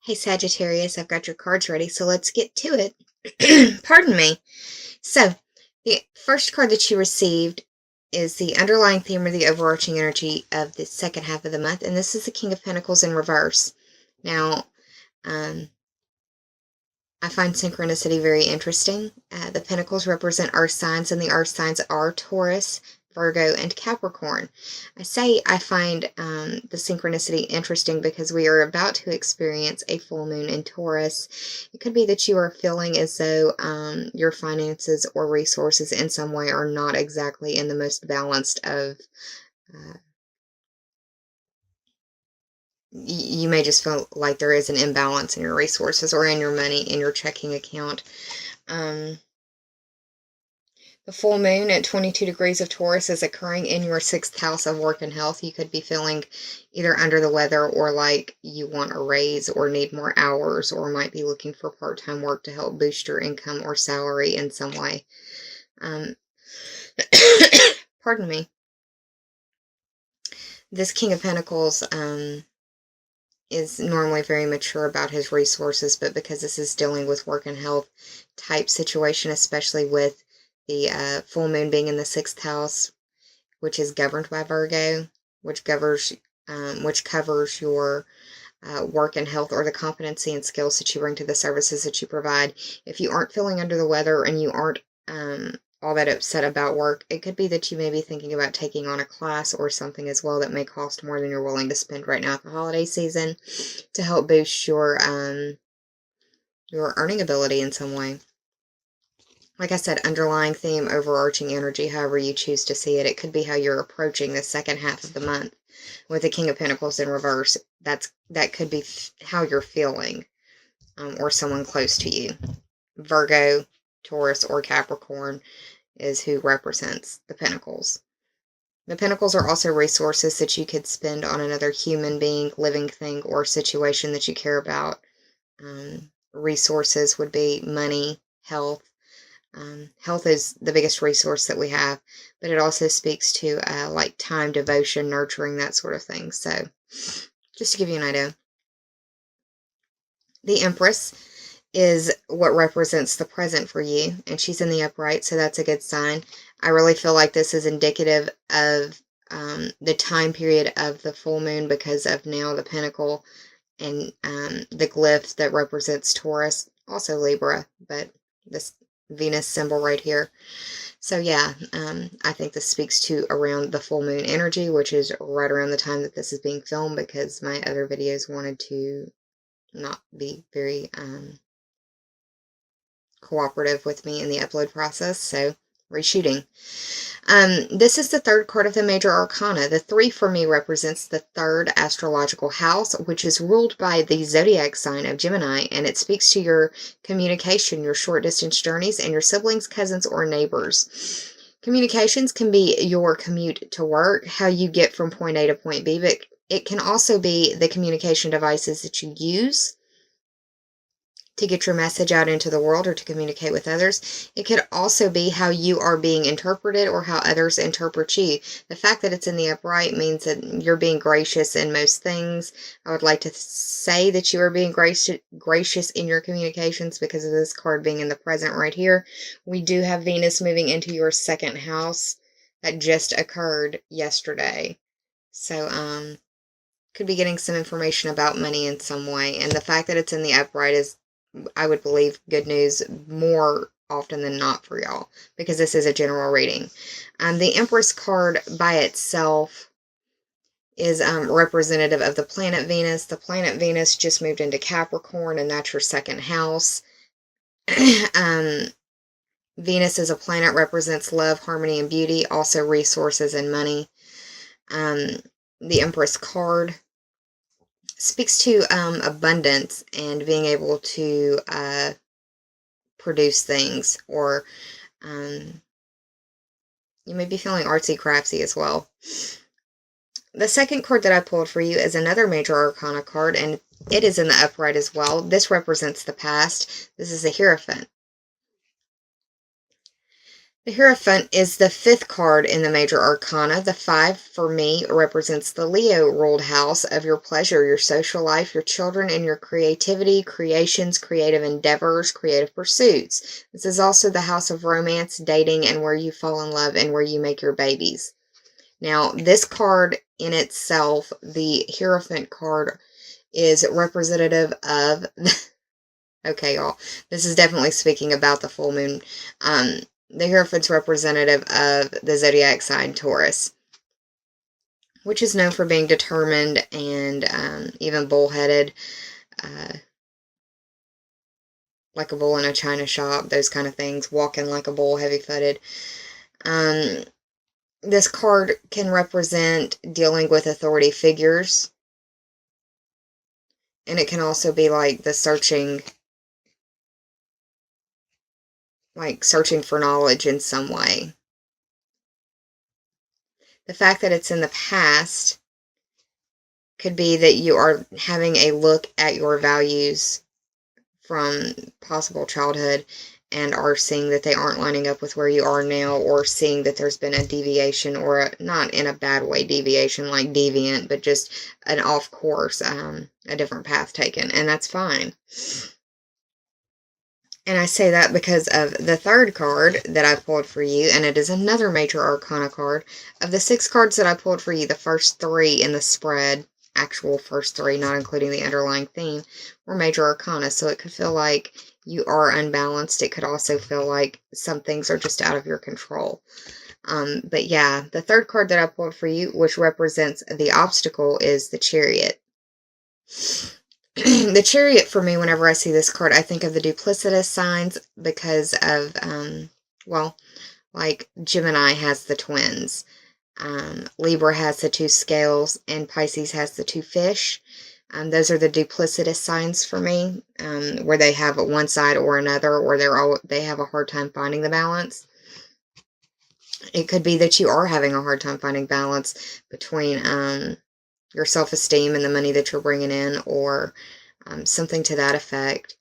Hey Sagittarius, I've got your cards ready, so let's get to it. Pardon me. So, the first card that you received is the underlying theme or the overarching energy of the second half of the month, and this is the King of Pentacles in reverse. Now, I find synchronicity very interesting. The Pentacles represent earth signs, and the earth signs are Taurus, Virgo, and Capricorn. I find the synchronicity interesting because we are about to experience a full moon in Taurus. It could be that you are feeling as though your finances or resources in some way are not exactly in the most balanced of you may just feel like there is an imbalance in your resources or in your money in your checking account. The full moon at 22 degrees of Taurus is occurring in your 6th house of work and health. You could be feeling either under the weather or like you want a raise or need more hours or might be looking for part-time work to help boost your income or salary in some way. Pardon me. This King of Pentacles is normally very mature about his resources, but because this is dealing with work and health type situation, especially with the full moon being in the 6th house, which is governed by Virgo, which covers your work and health or the competency and skills that you bring to the services that you provide. If you aren't feeling under the weather and you aren't all that upset about work, it could be that you may be thinking about taking on a class or something as well that may cost more than you're willing to spend right now at the holiday season to help boost your earning ability in some way. Like I said, underlying theme, overarching energy, however you choose to see it. It could be how you're approaching the second half of the month with the King of Pentacles in reverse. That could be how you're feeling, or someone close to you. Virgo, Taurus, or Capricorn is who represents the Pentacles. The Pentacles are also resources that you could spend on another human being, living thing, or situation that you care about. Resources would be money, health. Health is the biggest resource that we have, but it also speaks to like time, devotion, nurturing, that sort of thing. So just to give you an idea. The Empress is what represents the present for you, and she's in the upright, so that's a good sign. I really feel like this is indicative of the time period of the full moon because of now the Pentacle and the glyph that represents Taurus, also Libra, but this Venus symbol right here. So yeah, I think this speaks to around the full moon energy, which is right around the time that this is being filmed because my other videos wanted to not be very cooperative with me in the upload process, so reshooting. This is the third card of the major arcana. The 3 for me represents the 3rd astrological house, which is ruled by the zodiac sign of Gemini, and it speaks to your communication, your short distance journeys, and your siblings, cousins, or neighbors. Communications can be your commute to work, how you get from point A to point B, but it can also be the communication devices that you use to get your message out into the world or to communicate with others. It could also be how you are being interpreted or how others interpret you. The fact that it's in the upright means that you're being gracious in most things. I would like to say that you are being gracious in your communications because of this card being in the present right here. We do have Venus moving into your 2nd house. That just occurred yesterday. So, could be getting some information about money in some way. And the fact that it's in the upright is, I would believe, good news more often than not for y'all, because this is a general reading. The Empress card by itself is representative of the planet Venus. The planet Venus just moved into Capricorn, and that's your 2nd house. Venus as a planet represents love, harmony, and beauty, also resources and money. The Empress card speaks to abundance and being able to produce things, or you may be feeling artsy-craftsy as well. The second card that I pulled for you is another major arcana card, and it is in the upright as well. This represents the past. This is a Hierophant. The Hierophant is the 5th card in the major arcana. The 5 for me represents the Leo ruled house of your pleasure, your social life, your children, and your creativity, creations, creative endeavors, creative pursuits. This is also the house of romance, dating, and where you fall in love and where you make your babies. Now, this card in itself, the Hierophant card, is representative of okay, y'all, this is definitely speaking about the full moon. The Hierophant's representative of the zodiac sign Taurus, which is known for being determined and even bullheaded, like a bull in a china shop, those kind of things, walking like a bull, heavy-footed. This card can represent dealing with authority figures, and it can also be like the searching for knowledge in some way. The fact that it's in the past could be that you are having a look at your values from possible childhood and are seeing that they aren't lining up with where you are now, or seeing that there's been a deviation, or not in a bad way deviation like deviant, but just an off course, a different path taken, and that's fine. And I say that because of the 3rd card that I pulled for you, and it is another major arcana card. Of the 6 cards that I pulled for you, the first 3 in the spread, actual first 3, not including the underlying theme, were major arcana, so it could feel like you are unbalanced. It could also feel like some things are just out of your control. But yeah, the 3rd card that I pulled for you, which represents the obstacle, is the Chariot. The Chariot, for me, whenever I see this card, I think of the duplicitous signs because of, well, like Gemini has the twins, Libra has the 2 scales, and Pisces has the 2 fish. Those are the duplicitous signs for me, where they have one side or another, or they have a hard time finding the balance. It could be that you are having a hard time finding balance between your self-esteem and the money that you're bringing in, or something to that effect.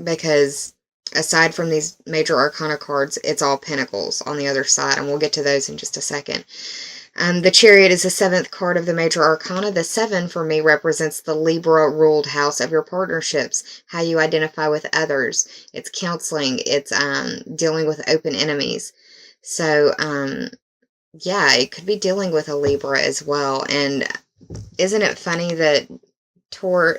Because aside from these major arcana cards, it's all pentacles on the other side, and we'll get to those in just a second. The Chariot is the 7th card of the major arcana. The 7 for me represents the Libra ruled house of your partnerships, how you identify with others. It's counseling. It's dealing with open enemies. So yeah, it could be dealing with a Libra as well. And isn't it funny that Taurus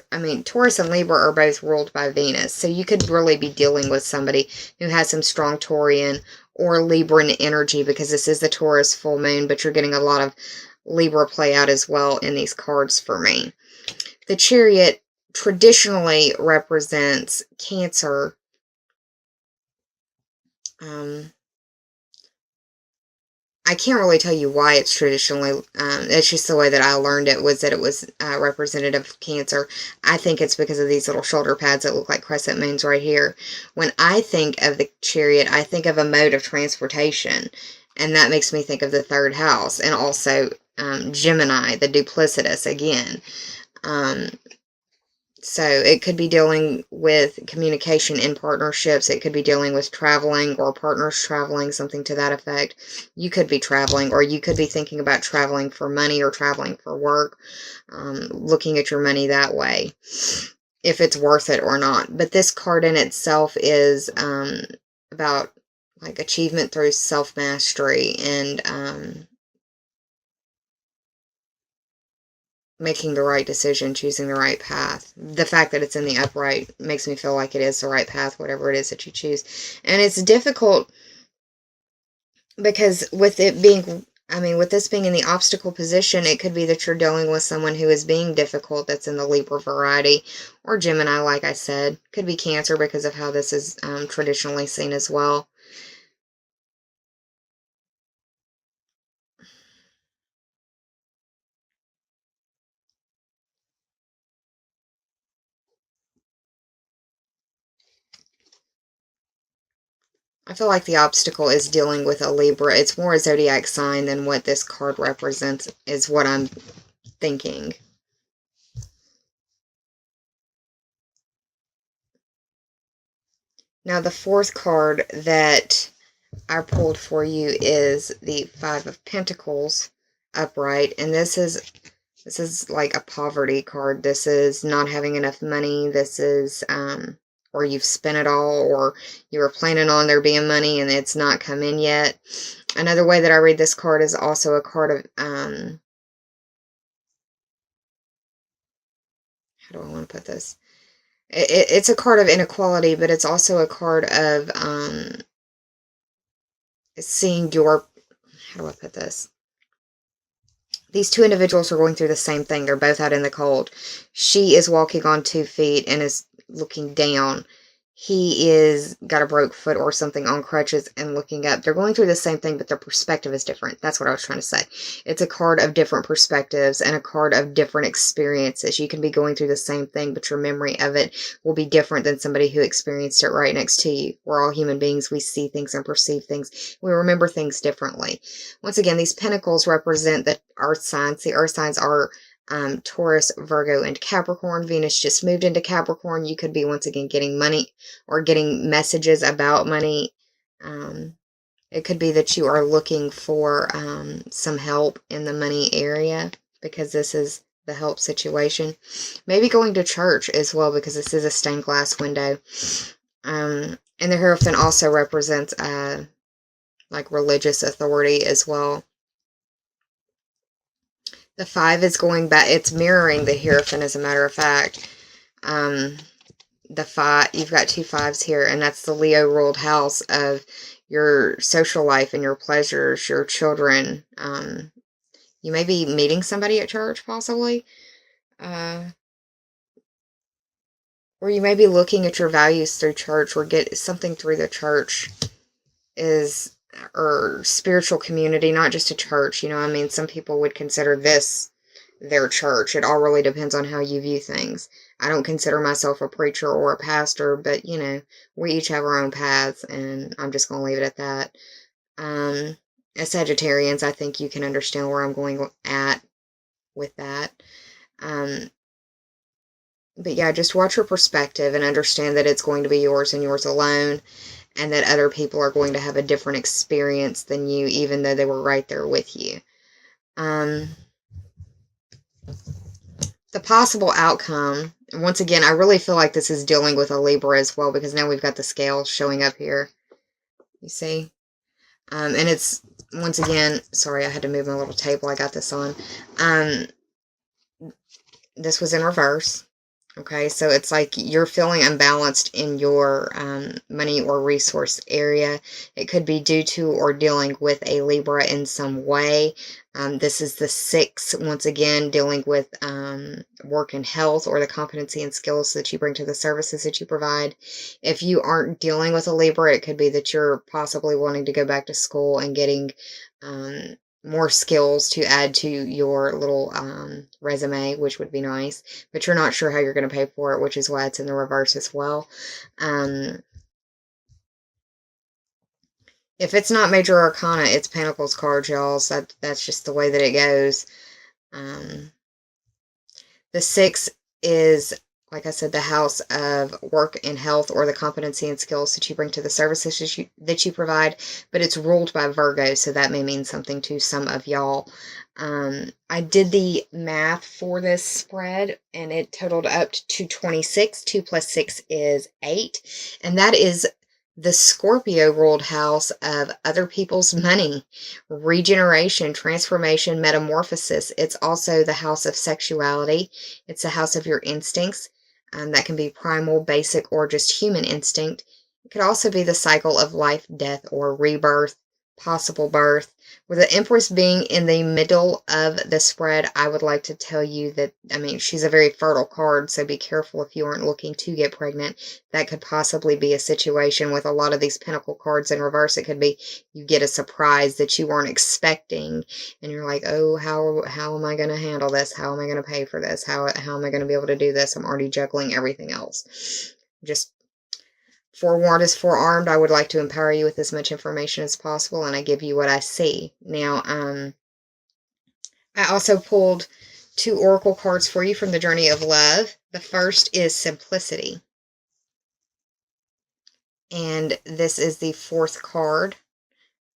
and Libra are both ruled by Venus, so you could really be dealing with somebody who has some strong Taurian or Libran energy, because this is the Taurus full moon, but you're getting a lot of Libra play out as well in these cards for me. The Chariot traditionally represents Cancer. I can't really tell you why it's traditionally, it's just the way that I learned it, was that it was representative of Cancer. I think it's because of these little shoulder pads that look like crescent moons right here. When I think of the Chariot, I think of a mode of transportation, and that makes me think of the 3rd house, and also Gemini, the duplicitous again. So it could be dealing with communication in partnerships. It could be dealing with traveling, or partners traveling, something to that effect. You could be traveling, or you could be thinking about traveling for money or traveling for work, looking at your money that way, if it's worth it or not. But this card in itself is about like achievement through self-mastery, and making the right decision, choosing the right path. The fact that it's in the upright makes me feel like it is the right path, whatever it is that you choose. And it's difficult because with it being, with this being in the obstacle position, it could be that you're dealing with someone who is being difficult, that's in the Libra variety, or Gemini, like I said. Could be Cancer because of how this is traditionally seen as well. I feel like the obstacle is dealing with a Libra. It's more a zodiac sign than what this card represents, is what I'm thinking. Now, the 4th card that I pulled for you is the Five of Pentacles upright, and this is like a poverty card. This is not having enough money. This is or you've spent it all, or you were planning on there being money and it's not come in yet. Another way that I read this card is also a card of how do I want to put this? It's a card of inequality, but it's also a card of seeing your, how do I put this? These two individuals are going through the same thing. They're both out in the cold. She is walking on 2 feet and is looking down. He is got a broke foot or something on crutches and looking up. They're going through the same thing, but their perspective is different. That's what I was trying to say. It's a card of different perspectives and a card of different experiences. You can be going through the same thing, but your memory of it will be different than somebody who experienced it right next to you. We're all human beings. We see things and perceive things. We remember things differently. Once again, these pentacles represent the earth signs. The earth signs are Taurus, Virgo, and Capricorn. Venus just moved into Capricorn. You could be once again getting money or getting messages about money. It could be that you are looking for some help in the money area, because this is the help situation. Maybe going to church as well, because this is a stained glass window. And the Hierophant also represents like religious authority as well. The 5 is going back. It's mirroring the Hierophant, as a matter of fact. The 5, you've got 2 5s here, and that's the Leo ruled house of your social life and your pleasures, your children. You may be meeting somebody at church, possibly. Or you may be looking at your values through church, or get something through the church or spiritual community, not just a church. You know, I mean, some people would consider this their church. It all really depends on how you view things. I don't consider myself a preacher or a pastor, but, you know, we each have our own paths, and I'm just going to leave it at that. As Sagittarians, I think you can understand where I'm going at with that. But yeah, just watch your perspective and understand that it's going to be yours and yours alone, and that other people are going to have a different experience than you, even though they were right there with you. The possible outcome, once again, I really feel like this is dealing with a Libra as well, because now we've got the scale showing up here. You see? And it's, once again, sorry, I had to move my little table I got this on. This was in reverse. Okay, so it's like you're feeling unbalanced in your money or resource area. It could be due to or dealing with a Libra in some way. This is the 6, once again, dealing with work and health, or the competency and skills that you bring to the services that you provide. If you aren't dealing with a Libra, it could be that you're possibly wanting to go back to school and getting more skills to add to your little resume, which would be nice, but you're not sure how you're going to pay for it, which is why it's in the reverse as well. If it's not Major Arcana, it's Pentacles cards, y'all. So that's just the way that it goes. The 6 is, like I said, the house of work and health, or the competency and skills that you bring to the services that you provide, but it's ruled by Virgo, so that may mean something to some of y'all. I did the math for this spread, and it totaled up to 26. 2 plus 6 is 8, and that is the Scorpio ruled house of other people's money, regeneration, transformation, metamorphosis. It's also the house of sexuality. It's the house of your instincts. That can be primal, basic, or just human instinct. It could also be the cycle of life, death, or rebirth, possible birth. With the Empress being in the middle of the spread, I would like to tell you that, I mean, she's a very fertile card, so be careful if you aren't looking to get pregnant. That could possibly be a situation with a lot of these Pentacle cards in reverse. It could be you get a surprise that you weren't expecting, and you're like, oh, how am I going to handle this? How am I going to pay for this? How am I going to be able to do this? I'm already juggling everything else. Just forewarned is forearmed. I would like to empower you with as much information as possible, and I give you what I see. Now, I also pulled 2 oracle cards for you from the Journey of Love. The first is Simplicity, and this is the 4th card.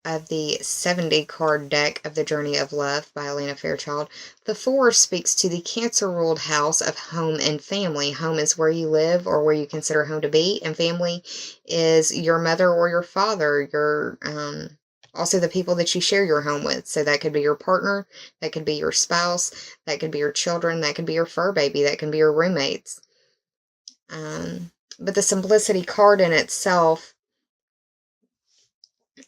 of the 70 card deck of The Journey of Love by Elena Fairchild. The 4 speaks to the Cancer ruled house of home and family. Home is where you live or where you consider home to be, and family is your mother or your father, your also the people that you share your home with. So that could be your partner, that could be your spouse, that could be your children, that could be your fur baby, that can be your roommates. But the Simplicity card in itself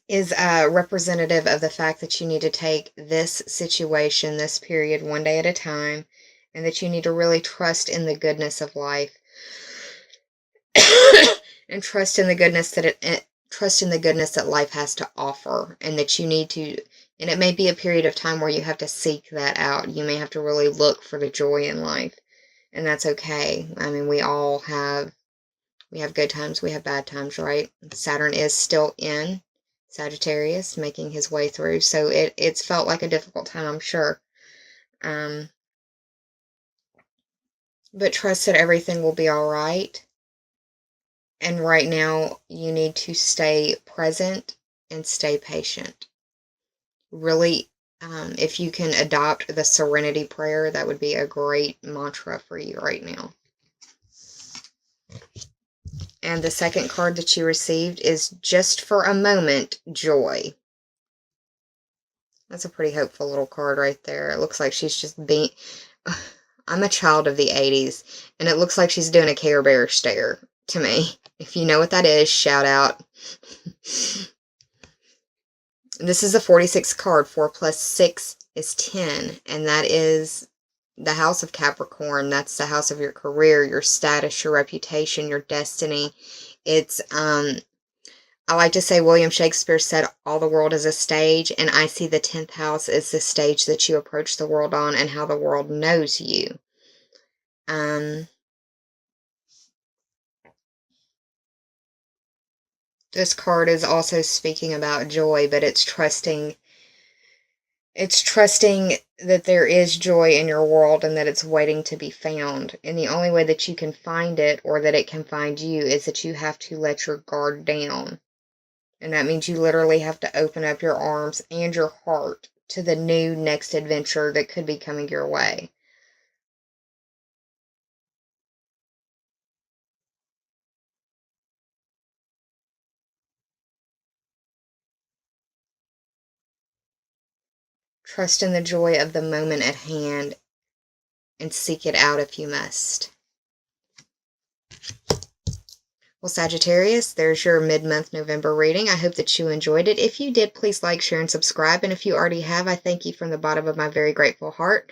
is representative of the fact that you need to take this situation, this period, one day at a time, and that you need to really trust in the goodness of life and trust in the goodness that life has to offer, and that you need to, and it may be a period of time where you have to seek that out. You may have to really look for the joy in life, and that's okay. I mean, we have good times, we have bad times, right? Saturn is still in Sagittarius, making his way through, so it's felt like a difficult time, I'm sure. But trust that everything will be all right. And right now, you need to stay present and stay patient. Really, if you can adopt the Serenity Prayer, that would be a great mantra for you right now. And the second card that you received is Just for a Moment, Joy. That's a pretty hopeful little card right there. It looks like she's just being... I'm a child of the 80s, and it looks like she's doing a Care Bear stare to me. If you know what that is, shout out. This is a 46 card. 4 plus 6 is 10, and that is the house of Capricorn. That's the house of your career, your status, your reputation, your destiny. It's, I like to say William Shakespeare said, all the world is a stage, and I see the 10th house as the stage that you approach the world on and how the world knows you. This card is also speaking about joy, but it's trusting that there is joy in your world and that it's waiting to be found. And the only way that you can find it, or that it can find you, is that you have to let your guard down. And that means you literally have to open up your arms and your heart to the new next adventure that could be coming your way. Trust in the joy of the moment at hand and seek it out if you must. Well, Sagittarius, there's your mid-month November reading. I hope that you enjoyed it. If you did, please like, share, and subscribe. And if you already have, I thank you from the bottom of my very grateful heart.